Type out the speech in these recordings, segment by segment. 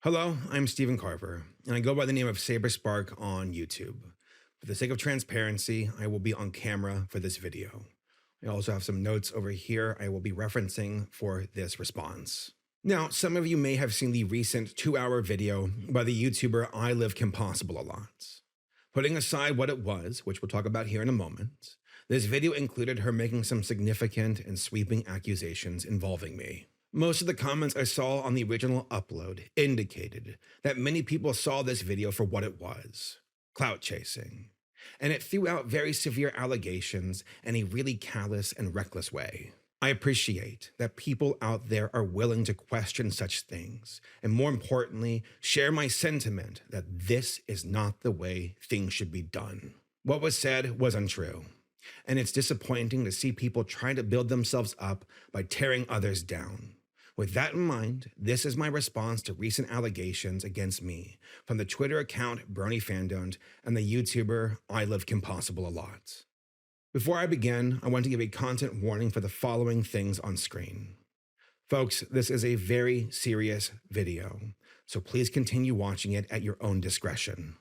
Hello, I'm Stephen Carver, and I go by the name of Saberspark on YouTube. For the sake of transparency, I will be on camera for this video. I also have some notes over here I will be referencing for this response. Now, some of you may have seen the recent 2-hour video by the YouTuber ILoveKimPossibleALot. Putting aside what it was, which we'll talk about here in a moment, this video included her making some significant and sweeping accusations involving me. Most of the comments I saw on the original upload indicated that many people saw this video for what it was, clout chasing, and it threw out very severe allegations in a really callous and reckless way. I appreciate that people out there are willing to question such things, and more importantly, share my sentiment that this is not the way things should be done. What was said was untrue, and it's disappointing to see people trying to build themselves up by tearing others down. With that in mind, this is my response to recent allegations against me from the Twitter account BronyFandont and the YouTuber ILoveKimPossibleALot. Before I begin, I want to give a content warning for the following things on screen. Folks, this is a very serious video, so please continue watching it at your own discretion.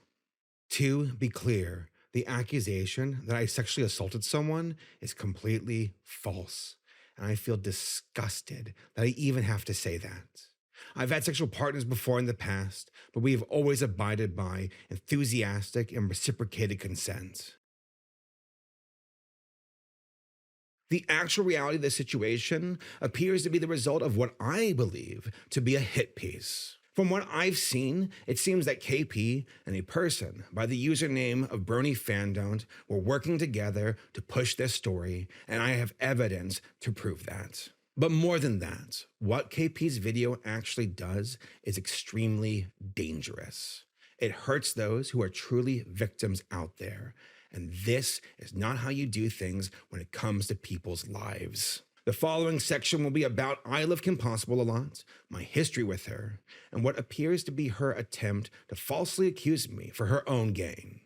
To be clear, the accusation that I sexually assaulted someone is completely false. And I feel disgusted that I even have to say that. I've had sexual partners before in the past, but we have always abided by enthusiastic and reciprocated consent. The actual reality of the situation appears to be the result of what I believe to be a hit piece. From what I've seen, it seems that KP and a person by the username of BronyFandont were working together to push this story, and I have evidence to prove that. But more than that, what KP's video actually does is extremely dangerous. It hurts those who are truly victims out there, and this is not how you do things when it comes to people's lives. The following section will be about ILoveKimPossibleALot, my history with her, and what appears to be her attempt to falsely accuse me for her own gain.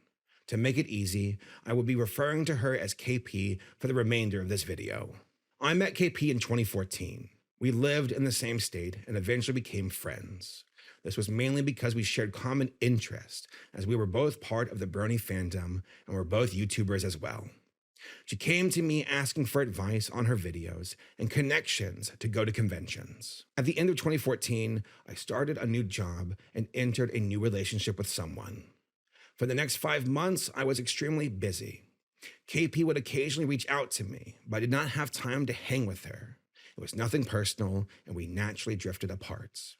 To make it easy, I will be referring to her as KP for the remainder of this video. I met KP in 2014. We lived in the same state and eventually became friends. This was mainly because we shared common interests, as we were both part of the Brony fandom and were both YouTubers as well. She came to me asking for advice on her videos and connections to go to conventions. At the end of 2014, I started a new job and entered a new relationship with someone. For the next 5 months, I was extremely busy. KP would occasionally reach out to me, but I did not have time to hang with her. It was nothing personal, and we naturally drifted apart.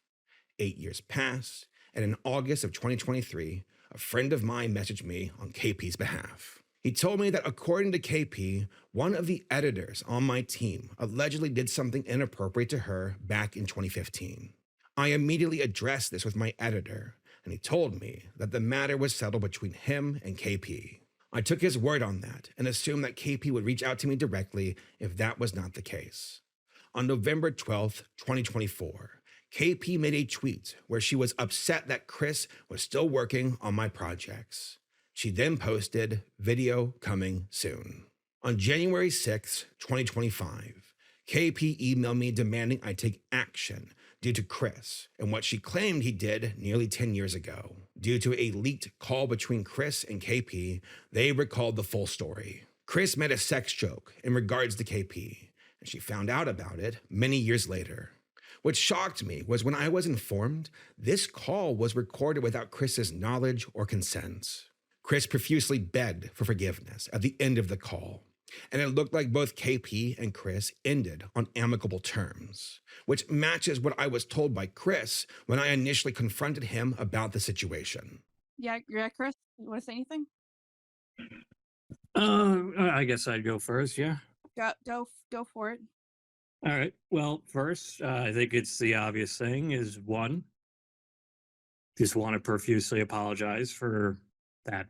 8 years passed, and in August of 2023, a friend of mine messaged me on KP's behalf. He told me that according to KP, one of the editors on my team allegedly did something inappropriate to her back in 2015. I immediately addressed this with my editor, and he told me that the matter was settled between him and KP. I took his word on that and assumed that KP would reach out to me directly if that was not the case. On November 12th, 2024, KP made a tweet where she was upset that Chris was still working on my projects. She then posted, "Video coming soon." On January 6, 2025, KP emailed me demanding I take action due to Chris and what she claimed he did nearly 10 years ago. Due to a leaked call between Chris and KP, they recalled the full story. Chris made a sex joke in regards to KP, and she found out about it many years later. What shocked me was when I was informed, this call was recorded without Chris's knowledge or consent. Chris profusely begged for forgiveness at the end of the call, and it looked like both KP and Chris ended on amicable terms, which matches what I was told by Chris when I initially confronted him about the situation. Yeah, Chris, you want to say anything? I guess I'd go first, yeah. Go for it. All right. Well, first, I think it's the obvious thing is one, just want to profusely apologize for that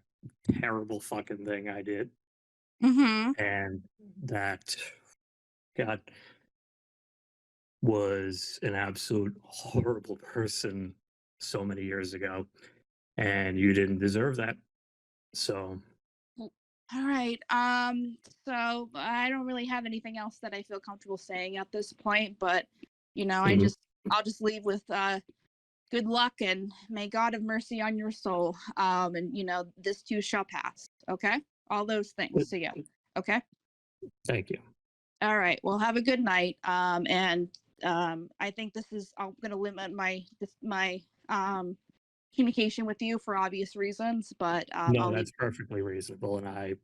terrible fucking thing I did. Mm-hmm. And that, God, was an absolute horrible person so many years ago. And you didn't deserve that. So, All right. So I don't really have anything else that I feel comfortable saying at this point, but Mhm. I'll just leave with good luck, and may God have mercy on your soul. And this too shall pass. Okay, all those things to you. Okay. Thank you. All right. Well, have a good night. And I think I'm going to limit my communication with you for obvious reasons, but No, that's perfectly reasonable, and I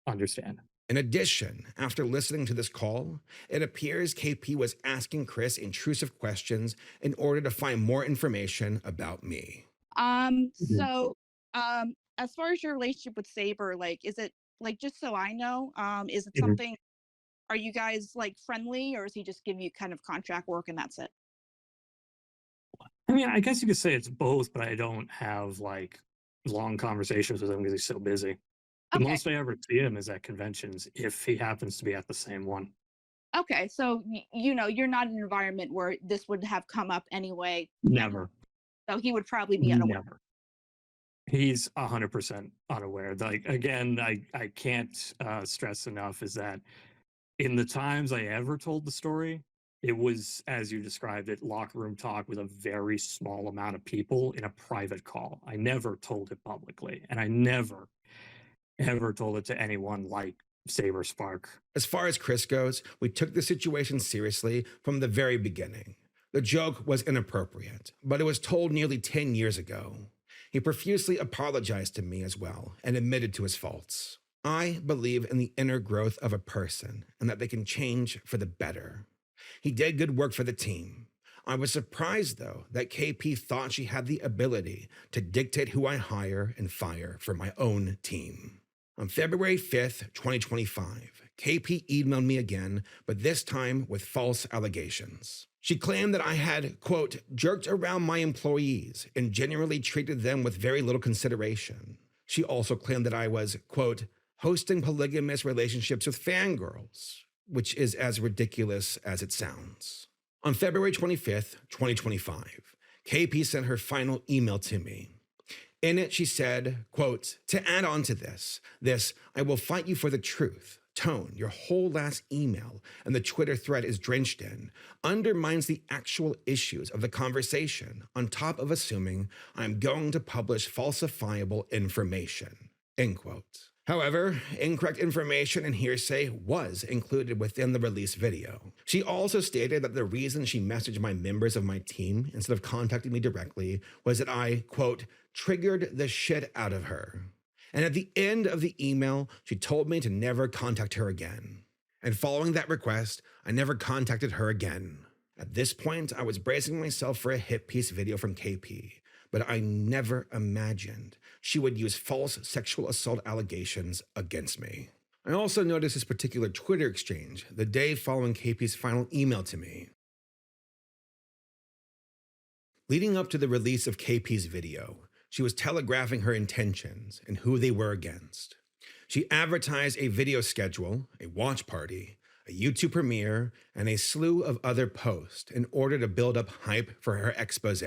understand. In addition, after listening to this call, it appears KP was asking Chris intrusive questions in order to find more information about me. So, as far as your relationship with Saber, like, is it like, just so I know, is it something? Are you guys like friendly, or is he just giving you kind of contract work and that's it? I mean, I guess you could say it's both, but I don't have like long conversations with him because he's so busy. The Okay. most I ever see him is at conventions if he happens to be at the same one. Okay, so you're not in an environment where this would have come up anyway. Never. So he would probably be unaware. Never. He's 100% unaware. Like, again, I can't stress enough is that in the times I ever told the story, it was, as you described it, locker room talk with a very small amount of people in a private call. I never told it publicly, and I never, ever told it to anyone like Saberspark. As far as Chris goes, we took the situation seriously from the very beginning. The joke was inappropriate, but it was told nearly 10 years ago. He profusely apologized to me as well and admitted to his faults. I believe in the inner growth of a person and that they can change for the better. He did good work for the team. I was surprised, though, that KP thought she had the ability to dictate who I hire and fire for my own team. On February 5th, 2025, KP emailed me again, but this time with false allegations. She claimed that I had, quote, jerked around my employees and genuinely treated them with very little consideration. She also claimed that I was, quote, hosting polygamous relationships with fangirls, which is as ridiculous as it sounds. On February 25th, 2025, KP sent her final email to me. In it, she said, quote, to add on to this, I will fight you for the truth. Tone, your whole last email and the Twitter thread is drenched in, undermines the actual issues of the conversation on top of assuming I'm going to publish falsifiable information, end quote. However, incorrect information and hearsay was included within the release video. She also stated that the reason she messaged my members of my team instead of contacting me directly was that I, quote, triggered the shit out of her. And at the end of the email, she told me to never contact her again. And following that request, I never contacted her again. At this point, I was bracing myself for a hit piece video from KP, but I never imagined she would use false sexual assault allegations against me. I also noticed this particular Twitter exchange the day following KP's final email to me. Leading up to the release of KP's video, she was telegraphing her intentions and who they were against. She advertised a video schedule, a watch party, a YouTube premiere, and a slew of other posts in order to build up hype for her expose.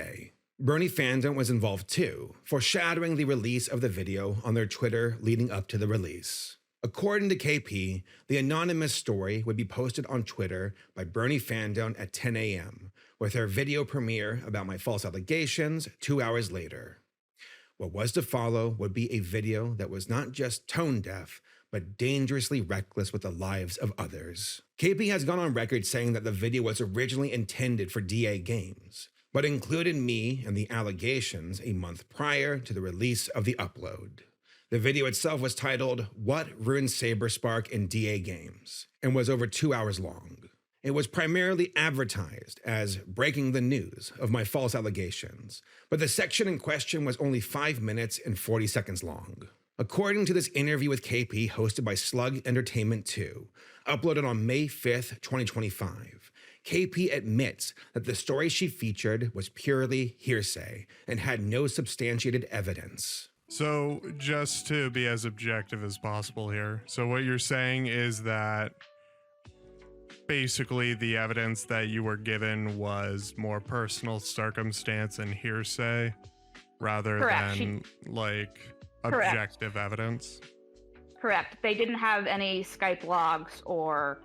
BronyFandont was involved too, foreshadowing the release of the video on their Twitter leading up to the release. According to KP, the anonymous story would be posted on Twitter by BronyFandont at 10 a.m., with her video premiere about my false allegations 2 hours later. What was to follow would be a video that was not just tone deaf, but dangerously reckless with the lives of others. KP has gone on record saying that the video was originally intended for DAGames, but included me and the allegations a month prior to the release of the upload. The video itself was titled, What Ruined Saberspark in DAGames, and was over 2 hours long. It was primarily advertised as breaking the news of my false allegations, but the section in question was only 5 minutes and 40 seconds long. According to this interview with KP hosted by Slug Entertainment 2, uploaded on May 5th, 2025, KP admits that the story she featured was purely hearsay and had no substantiated evidence. So just to be as objective as possible here, so what you're saying is that basically the evidence that you were given was more personal circumstance and hearsay rather Correct. than like Correct. objective evidence. Correct. They didn't have any Skype logs or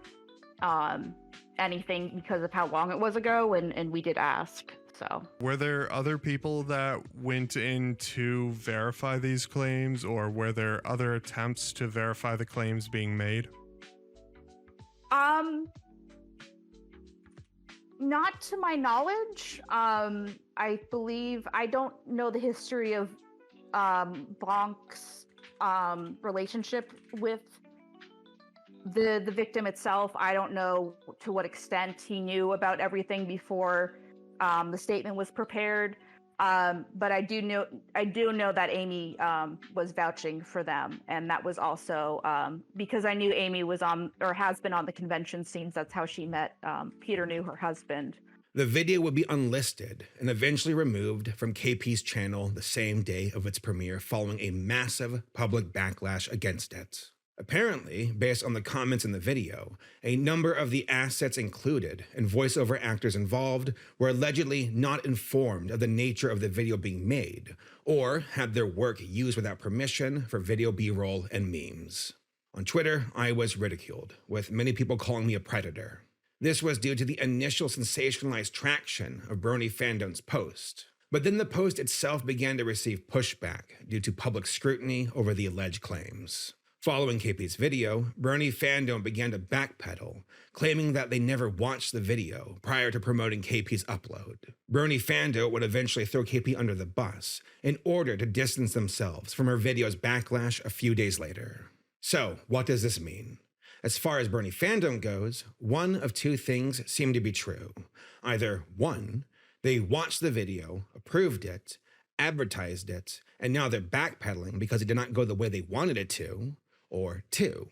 anything because of how long it was ago, and we did ask. So Were there other people that went in to verify these claims, or were there other attempts to verify the claims being made? Not to my knowledge. I believe I don't know the history of Bonk's relationship with the victim itself. I don't know to what extent he knew about everything before the statement was prepared. But I do know that Amy was vouching for them, and that was also because I knew Amy was on or has been on the convention scenes. That's how she met. Peter knew her husband. The video would be unlisted and eventually removed from KP's channel the same day of its premiere, following a massive public backlash against it. Apparently, based on the comments in the video, a number of the assets included and voiceover actors involved were allegedly not informed of the nature of the video being made, or had their work used without permission for video B-roll and memes. On Twitter, I was ridiculed, with many people calling me a predator. This was due to the initial sensationalized traction of BronyFandont's post. But then the post itself began to receive pushback due to public scrutiny over the alleged claims. Following KP's video, BronyFandont began to backpedal, claiming that they never watched the video prior to promoting KP's upload. BronyFandont would eventually throw KP under the bus in order to distance themselves from her video's backlash a few days later. So, what does this mean? As far as BronyFandont goes, one of two things seem to be true. Either 1, they watched the video, approved it, advertised it, and now they're backpedaling because it did not go the way they wanted it to, or 2,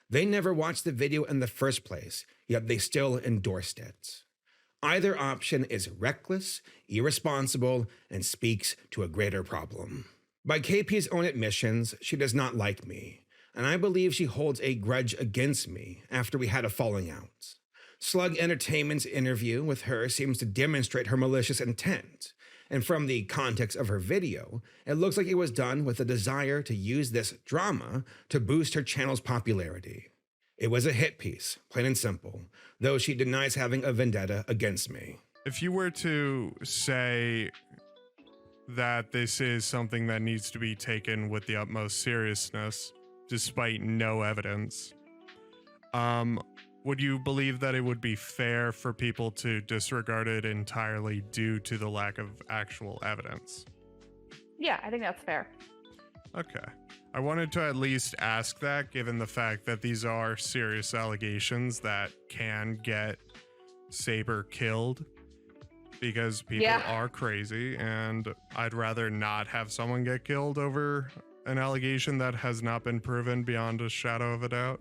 they never watched the video in the first place, yet they still endorsed it. Either option is reckless, irresponsible, and speaks to a greater problem. By KP's own admissions, she does not like me, and I believe she holds a grudge against me after we had a falling out. Slug Entertainment's interview with her seems to demonstrate her malicious intent, and from the context of her video, it looks like it was done with a desire to use this drama to boost her channel's popularity. It was a hit piece, plain and simple, though she denies having a vendetta against me. If you were to say that this is something that needs to be taken with the utmost seriousness, despite no evidence, would you believe that it would be fair for people to disregard it entirely due to the lack of actual evidence? Yeah, I think that's fair. Okay. I wanted to at least ask that, given the fact that these are serious allegations that can get Saber killed, because people are crazy, and I'd rather not have someone get killed over an allegation that has not been proven beyond a shadow of a doubt.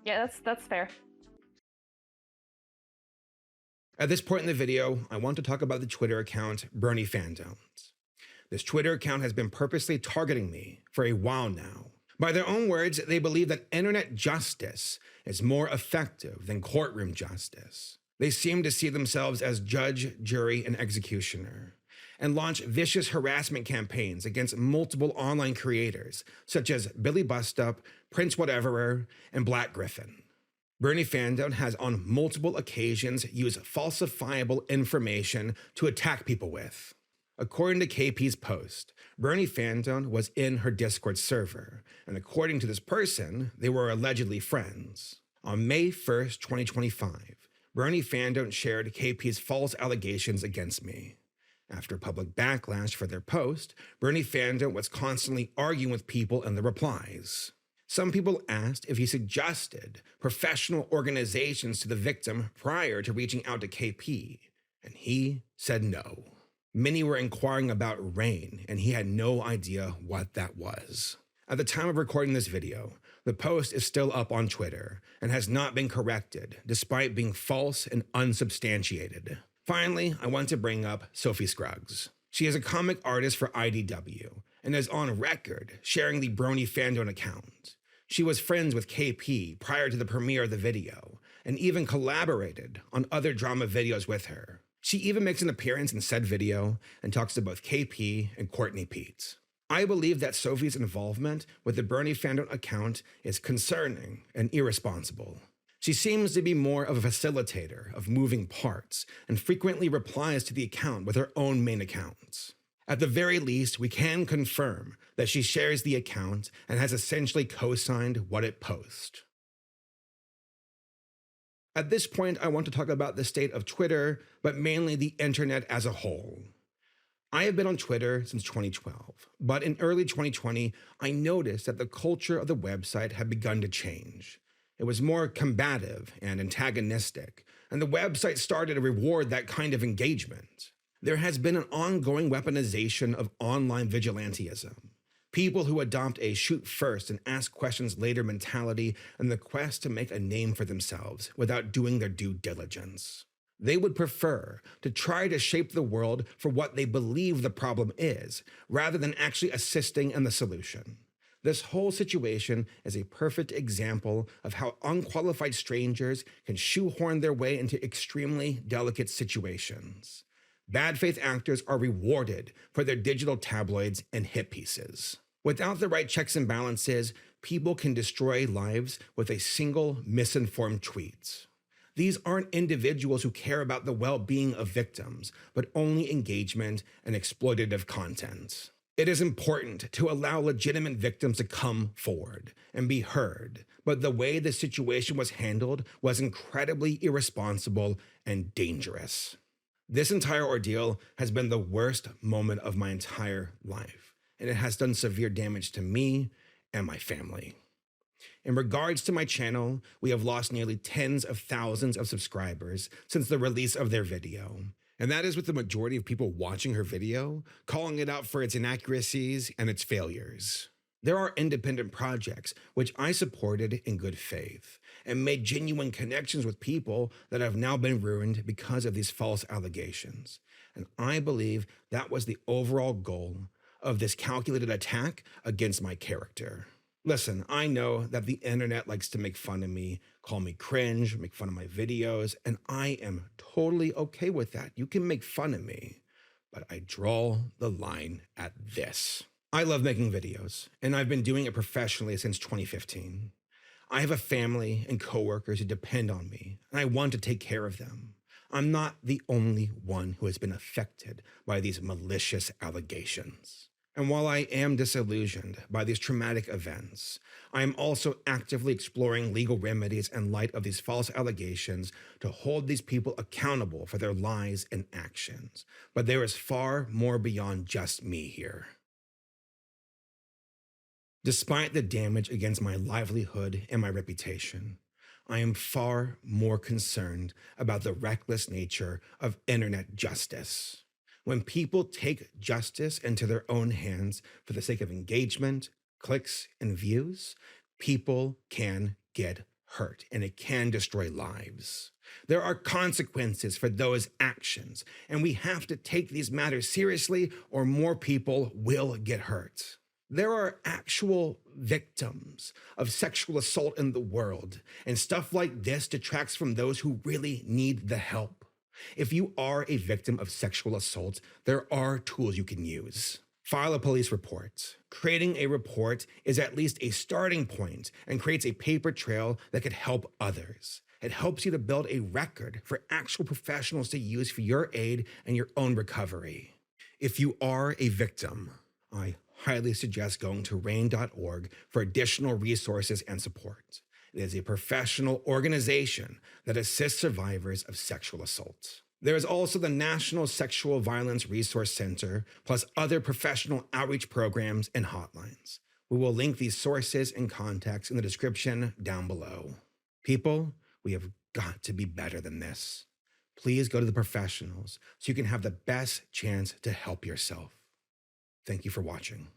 Yeah, that's fair. At this point in the video, I want to talk about the Twitter account BronyFandont. This Twitter account has been purposely targeting me for a while now. By their own words, they believe that internet justice is more effective than courtroom justice. They seem to see themselves as judge, jury, and executioner, and launch vicious harassment campaigns against multiple online creators, such as Billy Bustup, Prince Whateverer, and Black Griffin. BronyFandont has on multiple occasions used falsifiable information to attack people with. According to KP's post, BronyFandont was in her Discord server, and according to this person, they were allegedly friends. On May 1st, 2025, BronyFandont shared KP's false allegations against me. After public backlash for their post, BronyFandont was constantly arguing with people in the replies. Some people asked if he suggested professional organizations to the victim prior to reaching out to KP, and he said no. Many were inquiring about Rain, and he had no idea what that was. At the time of recording this video, the post is still up on Twitter and has not been corrected, despite being false and unsubstantiated. Finally, I want to bring up Sophie Scruggs. She is a comic artist for IDW and is on record sharing the BronyFandont account. She was friends with KP prior to the premiere of the video and even collaborated on other drama videos with her. She even makes an appearance in said video and talks to both KP and Courtney Pete. I believe that Sophie's involvement with the BronyFandont account is concerning and irresponsible. She seems to be more of a facilitator of moving parts and frequently replies to the account with her own main accounts. At the very least, we can confirm that she shares the account and has essentially co-signed what it posts. At this point, I want to talk about the state of Twitter, but mainly the internet as a whole. I have been on Twitter since 2012, but in early 2020, I noticed that the culture of the website had begun to change. It was more combative and antagonistic, and the website started to reward that kind of engagement. There has been an ongoing weaponization of online vigilantism. People who adopt a shoot first and ask questions later mentality in the quest to make a name for themselves without doing their due diligence. They would prefer to try to shape the world for what they believe the problem is, rather than actually assisting in the solution. This whole situation is a perfect example of how unqualified strangers can shoehorn their way into extremely delicate situations. Bad faith actors are rewarded for their digital tabloids and hit pieces. Without the right checks and balances, people can destroy lives with a single misinformed tweet. These aren't individuals who care about the well-being of victims, but only engagement and exploitative content. It is important to allow legitimate victims to come forward and be heard, but the way the situation was handled was incredibly irresponsible and dangerous. This entire ordeal has been the worst moment of my entire life, and it has done severe damage to me and my family. In regards to my channel, we have lost nearly tens of thousands of subscribers since the release of their video. And that is with the majority of people watching her video, calling it out for its inaccuracies and its failures. There are independent projects which I supported in good faith and made genuine connections with people that have now been ruined because of these false allegations. And I believe that was the overall goal of this calculated attack against my character. Listen, I know that the internet likes to make fun of me, call me cringe, make fun of my videos, and I am totally okay with that. You can make fun of me, but I draw the line at this. I love making videos, and I've been doing it professionally since 2015. I have a family and coworkers who depend on me, and I want to take care of them. I'm not the only one who has been affected by these malicious allegations. And while I am disillusioned by these traumatic events, I am also actively exploring legal remedies in light of these false allegations to hold these people accountable for their lies and actions. But there is far more beyond just me here. Despite the damage against my livelihood and my reputation, I am far more concerned about the reckless nature of internet justice. When people take justice into their own hands for the sake of engagement, clicks, and views, people can get hurt and it can destroy lives. There are consequences for those actions, and we have to take these matters seriously or more people will get hurt. There are actual victims of sexual assault in the world, and stuff like this detracts from those who really need the help. If you are a victim of sexual assault, there are tools you can use. File a police report. Creating a report is at least a starting point and creates a paper trail that could help others. It helps you to build a record for actual professionals to use for your aid and your own recovery. If you are a victim, I highly suggest going to rain.org for additional resources and support. It is a professional organization that assists survivors of sexual assault. There is also the National Sexual Violence Resource Center, plus other professional outreach programs and hotlines. We will link these sources and contacts in the description down below. People, we have got to be better than this. Please go to the professionals so you can have the best chance to help yourself. Thank you for watching.